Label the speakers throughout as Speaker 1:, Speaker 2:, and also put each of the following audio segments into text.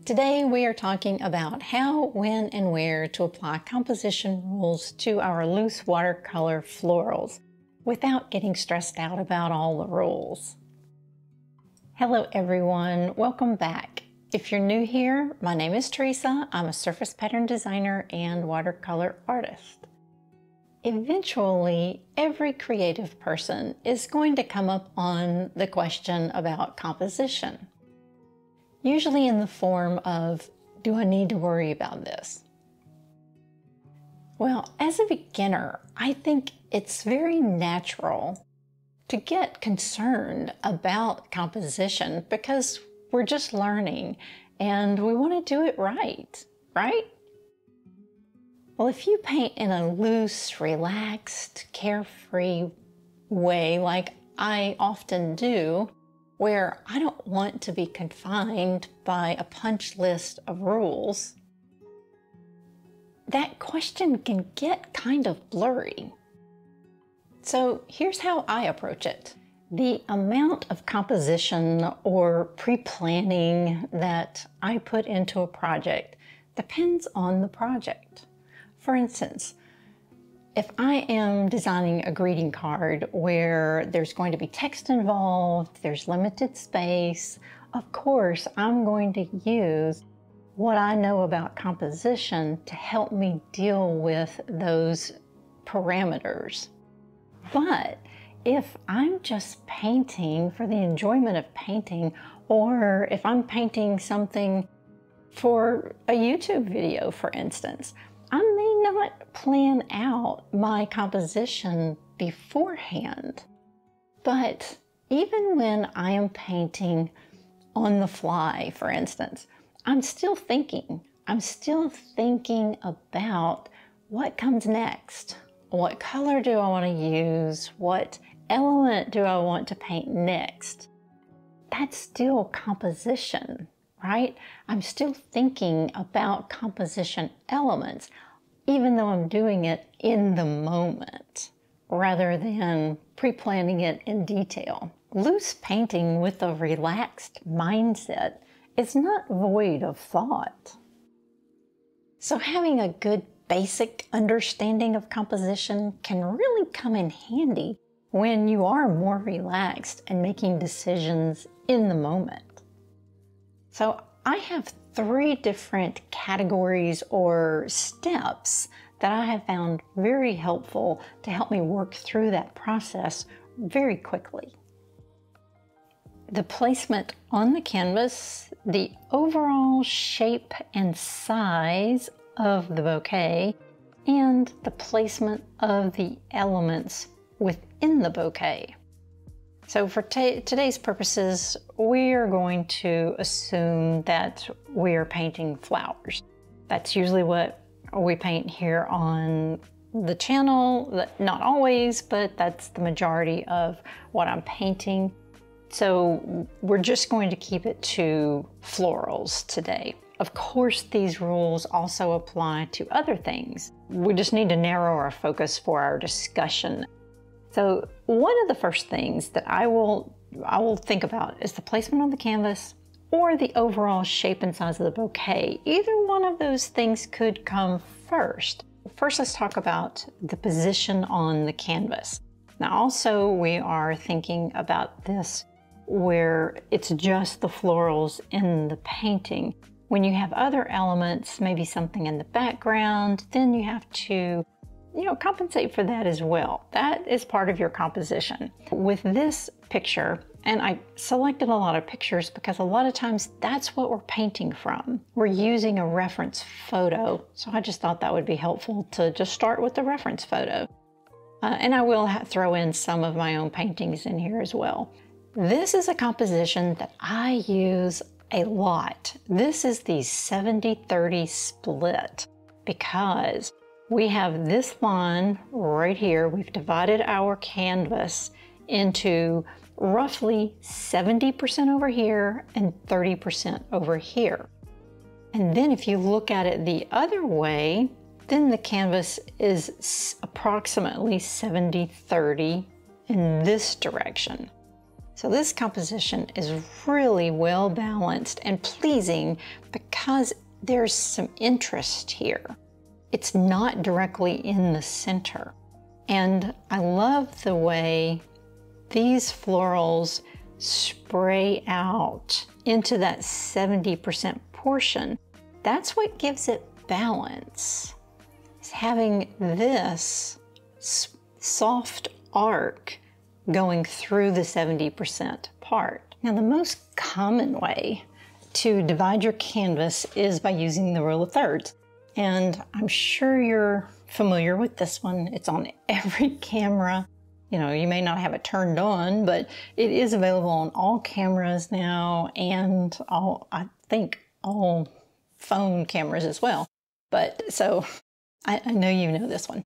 Speaker 1: Today we are talking about how, when, and where to apply composition rules to our loose watercolor florals without getting stressed out about all the rules. Hello everyone, welcome back. If you're new here, my name is Teresa. I'm a surface pattern designer and watercolor artist. Eventually, every creative person is going to come up on the question about composition. Usually in the form of, do I need to worry about this? Well, as a beginner, I think it's very natural to get concerned about composition because we're just learning and we want to do it right, right? Well, if you paint in a loose, relaxed, carefree way like I often do, where I don't want to be confined by a punch list of rules, that question can get kind of blurry. So here's how I approach it. The amount of composition or pre-planning that I put into a project depends on the project. For instance, if I am designing a greeting card where there's going to be text involved, there's limited space, of course I'm going to use what I know about composition to help me deal with those parameters. But if I'm just painting for the enjoyment of painting, or if I'm painting something for a YouTube video, for instance, I may not plan out my composition beforehand, but even when I am painting on the fly, for instance, I'm still thinking about what comes next. What color do I want to use? What element do I want to paint next? That's still composition, right? I'm still thinking about composition elements, even though I'm doing it in the moment, rather than pre-planning it in detail. Loose painting with a relaxed mindset is not void of thought. So having a good basic understanding of composition can really come in handy when you are more relaxed and making decisions in the moment. So I have 3 different categories or steps that I have found very helpful to help me work through that process very quickly. The placement on the canvas, the overall shape and size of the bouquet, and the placement of the elements within the bouquet. So for today's purposes, we are going to assume that we're painting flowers. That's usually what we paint here on the channel. Not always, but that's the majority of what I'm painting. So we're just going to keep it to florals today. Of course, these rules also apply to other things. We just need to narrow our focus for our discussion. So one of the first things that I will think about is the placement on the canvas or the overall shape and size of the bouquet. Either one of those things could come first. First, let's talk about the position on the canvas. Now also we are thinking about this where it's just the florals in the painting. When you have other elements, maybe something in the background, then you have to compensate for that as well. That is part of your composition. With this picture, and I selected a lot of pictures because a lot of times that's what we're painting from. We're using a reference photo, so I just thought that would be helpful to just start with the reference photo. And I will throw in some of my own paintings in here as well. This is a composition that I use a lot. This is the 70-30 split because we have this line right here. We've divided our canvas into roughly 70% over here and 30% over here. And then if you look at it the other way, then the canvas is approximately 70-30 in this direction. So this composition is really well balanced and pleasing because there's some interest here. It's not directly in the center. And I love the way these florals spray out into that 70% portion. That's what gives it balance. It's having this soft arc going through the 70% part. Now, the most common way to divide your canvas is by using the rule of thirds. And I'm sure you're familiar with this one. It's on every camera. You know, you may not have it turned on, but it is available on all cameras now and I think all phone cameras as well. But so I know you know this one.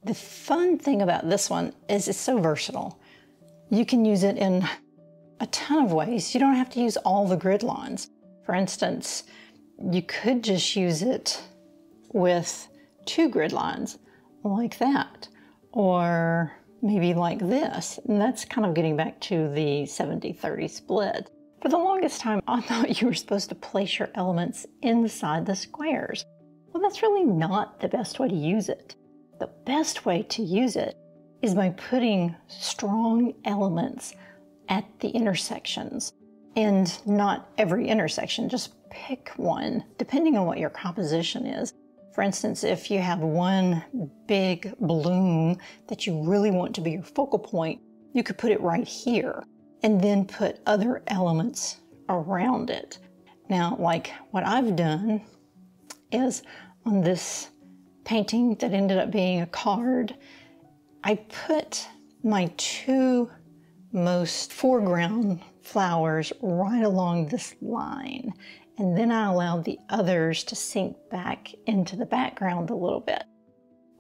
Speaker 1: The fun thing about this one is it's so versatile. You can use it in a ton of ways. You don't have to use all the grid lines. For instance, you could just use it with 2 grid lines like that, or maybe like this. And that's kind of getting back to the 70-30 split. For the longest time, I thought you were supposed to place your elements inside the squares. Well, that's really not the best way to use it. The best way to use it is by putting strong elements at the intersections, and not every intersection, just pick one, depending on what your composition is. For instance, if you have one big bloom that you really want to be your focal point, you could put it right here and then put other elements around it. Now, like what I've done is on this painting that ended up being a card, I put my 2 most foreground flowers right along this line. And then I allowed the others to sink back into the background a little bit,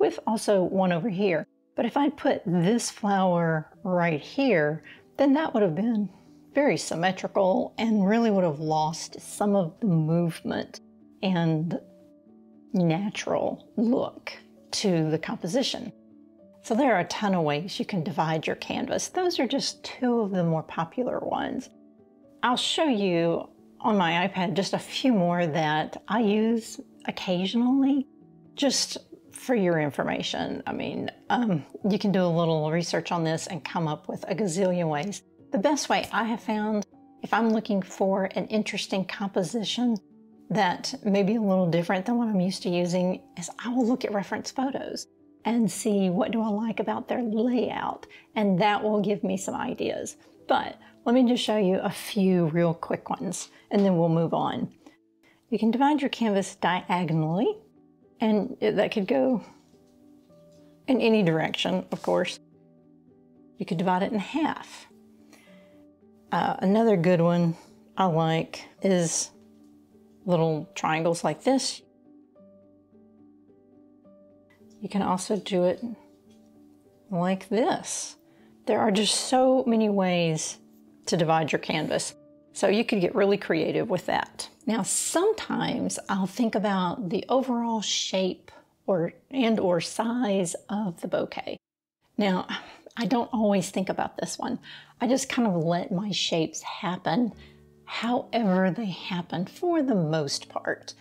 Speaker 1: with also one over here. But if I'd put this flower right here, then that would have been very symmetrical and really would have lost some of the movement and natural look to the composition. So there are a ton of ways you can divide your canvas. Those are just 2 of the more popular ones. I'll show you on my iPad just a few more that I use occasionally, just for your information. I mean, you can do a little research on this and come up with a gazillion ways. The best way I have found, if I'm looking for an interesting composition that may be a little different than what I'm used to using, is I will look at reference photos and see what do I like about their layout, and that will give me some ideas. But let me just show you a few real quick ones, and then we'll move on. You can divide your canvas diagonally, and that could go in any direction, of course. You could divide it in half. Another good one I like is little triangles like this. You can also do it like this. There are just so many ways to divide your canvas, so you could get really creative with that. Now, sometimes I'll think about the overall shape or size of the bouquet. Now, I don't always think about this one. I just kind of let my shapes happen however they happen for the most part.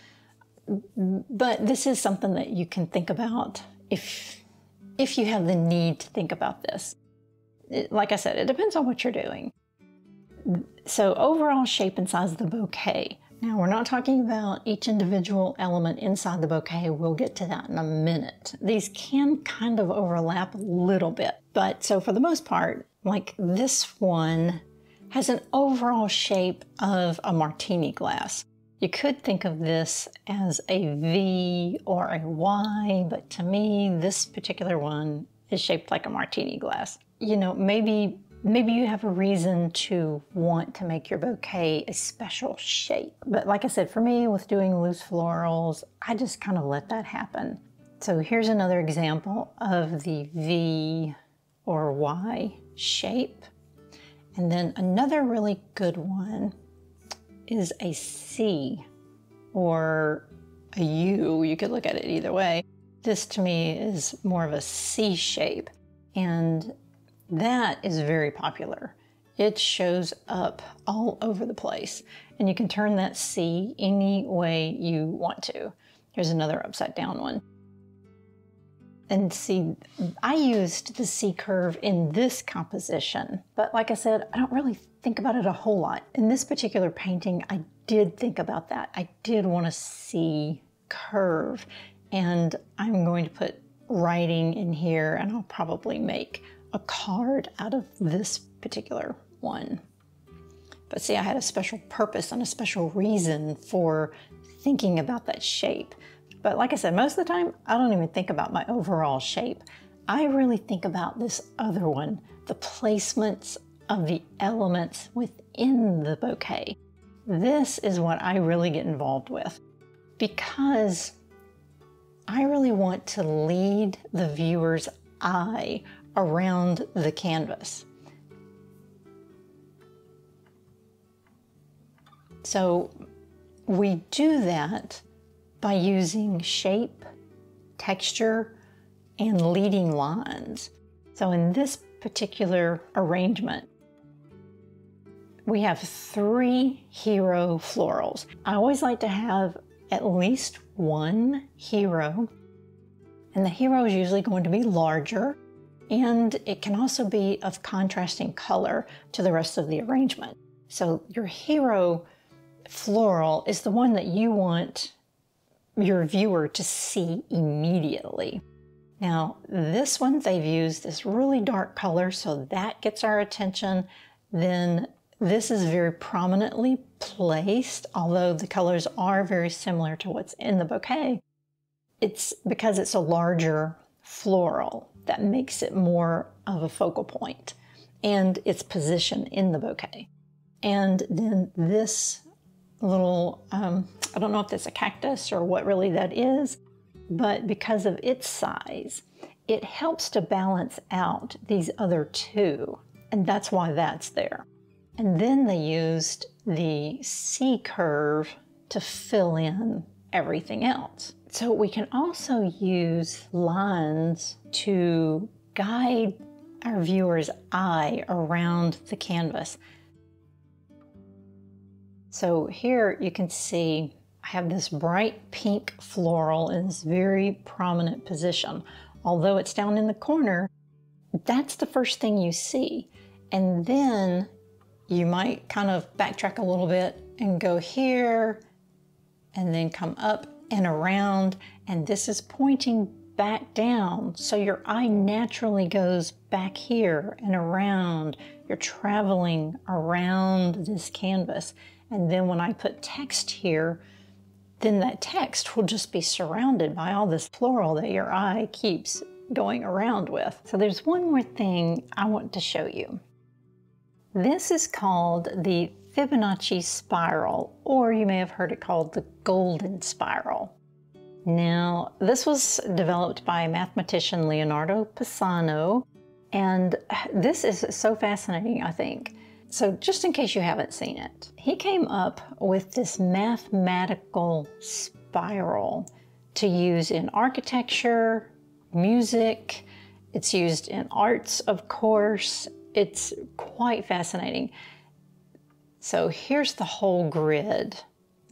Speaker 1: But this is something that you can think about if you have the need to think about this. Like I said, it depends on what you're doing. So overall shape and size of the bouquet. Now, we're not talking about each individual element inside the bouquet. We'll get to that in a minute. These can kind of overlap a little bit. But so for the most part, like this one has an overall shape of a martini glass. You could think of this as a V or a Y, but to me, this particular one is shaped like a martini glass. You know, maybe you have a reason to want to make your bouquet a special shape. But like I said, for me, with doing loose florals, I just kind of let that happen. So here's another example of the V or Y shape. And then another really good one is a C or a U. You could look at it either way. This to me is more of a C shape. And That is very popular. It shows up all over the place. And you can turn that C any way you want to. Here's another upside down one. And see, I used the C curve in this composition, but like I said, I don't really think about it a whole lot. In this particular painting, I did think about that. I did want a C curve, and I'm going to put writing in here, and I'll probably make a card out of this particular one. But see, I had a special purpose and a special reason for thinking about that shape. But like I said, most of the time, I don't even think about my overall shape. I really think about this other one, the placements of the elements within the bouquet. This is what I really get involved with, because I really want to lead the viewer's eye around the canvas. So we do that by using shape, texture, and leading lines. So in this particular arrangement, we have 3 hero florals. I always like to have at least one hero, and the hero is usually going to be larger, and it can also be of contrasting color to the rest of the arrangement. So your hero floral is the one that you want your viewer to see immediately. Now, this one, they've used this really dark color, so that gets our attention. Then this is very prominently placed, although the colors are very similar to what's in the bouquet. It's because it's a larger floral that makes it more of a focal point, and its position in the bouquet. And then this little, I don't know if that's a cactus or what really that is, but because of its size, it helps to balance out these other 2, and that's why that's there. And then they used the C curve to fill in everything else. So we can also use lines to guide our viewer's eye around the canvas. So here you can see I have this bright pink floral in this very prominent position. Although it's down in the corner, that's the first thing you see. And then you might kind of backtrack a little bit and go here, and then come up and around, and this is pointing back down. So your eye naturally goes back here and around. You're traveling around this canvas. And then when I put text here, then that text will just be surrounded by all this floral that your eye keeps going around with. So there's one more thing I want to show you. This is called the Fibonacci spiral, or you may have heard it called the golden spiral. Now, this was developed by mathematician Leonardo Pisano, and this is so fascinating, I think. So just in case you haven't seen it, he came up with this mathematical spiral to use in architecture, music. It's used in arts, of course. It's quite fascinating. So here's the whole grid.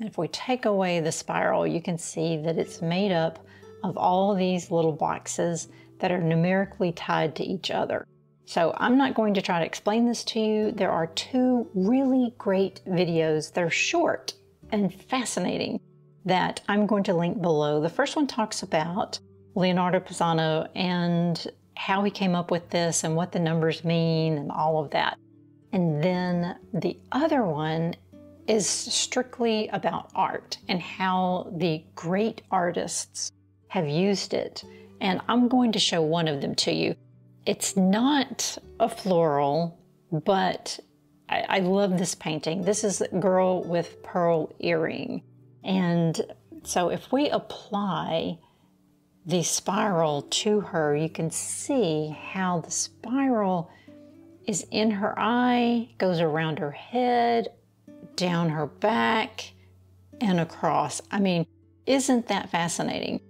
Speaker 1: And if we take away the spiral, you can see that it's made up of all these little boxes that are numerically tied to each other. So I'm not going to try to explain this to you. There are 2 really great videos that are short and fascinating that I'm going to link below. The first one talks about Leonardo Pisano and how he came up with this and what the numbers mean and all of that. And then the other one is strictly about art and how the great artists have used it. And I'm going to show one of them to you. It's not a floral, but I love this painting. This is a girl with pearl earring. And so if we apply the spiral to her, you can see how the spiral is in her eye, goes around her head, down her back, and across. I mean, isn't that fascinating?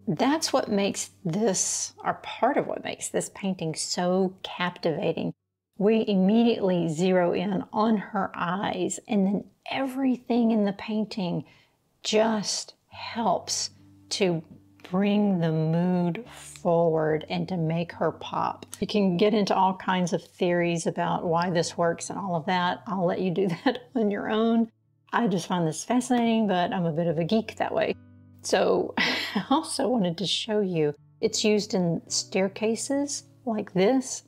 Speaker 1: that's what makes this, or part of what makes this painting so captivating. We immediately zero in on her eyes, and then everything in the painting just helps to bring the mood forward and to make her pop. You can get into all kinds of theories about why this works and all of that. I'll let you do that on your own. I just find this fascinating, but I'm a bit of a geek that way. So I also wanted to show you, it's used in staircases like this,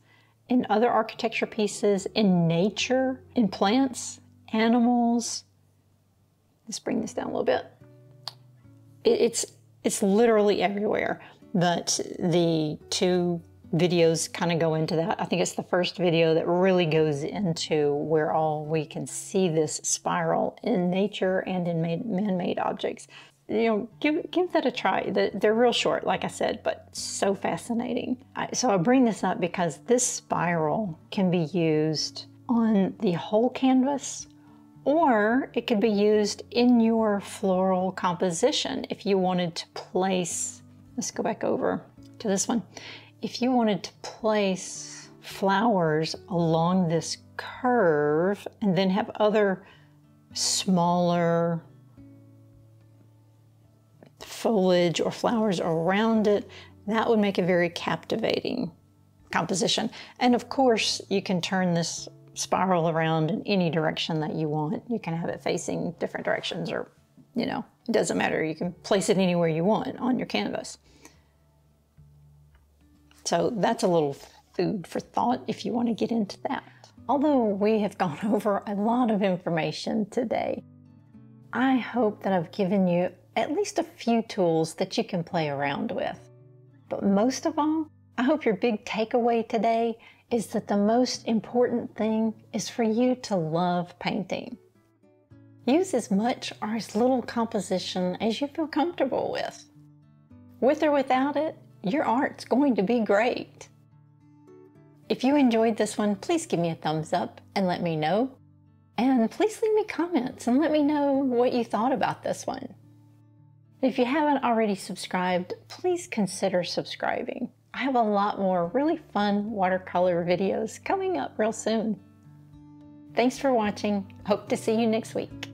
Speaker 1: in other architecture pieces, in nature, in plants, animals. Let's bring this down a little bit. It's literally everywhere, but the two videos kind of go into that. I think it's the first video that really goes into where all we can see this spiral in nature and in man-made objects. You know, give that a try. They're real short, like I said, but so fascinating. So I bring this up because this spiral can be used on the whole canvas, or it could be used in your floral composition if you wanted to place, let's go back over to this one. If you wanted to place flowers along this curve and then have other smaller foliage or flowers around it, that would make a very captivating composition. And of course, you can turn this spiral around in any direction that you want. You can have it facing different directions, or, you know, it doesn't matter. You can place it anywhere you want on your canvas. So that's a little food for thought if you want to get into that. Although we have gone over a lot of information today, I hope that I've given you at least a few tools that you can play around with. But most of all, I hope your big takeaway today is that the most important thing is for you to love painting. Use as much or as little composition as you feel comfortable with. With or without it, your art's going to be great. If you enjoyed this one, please give me a thumbs up and let me know. And please leave me comments and let me know what you thought about this one. If you haven't already subscribed, please consider subscribing. I have a lot more really fun watercolor videos coming up real soon. Thanks for watching. Hope to see you next week.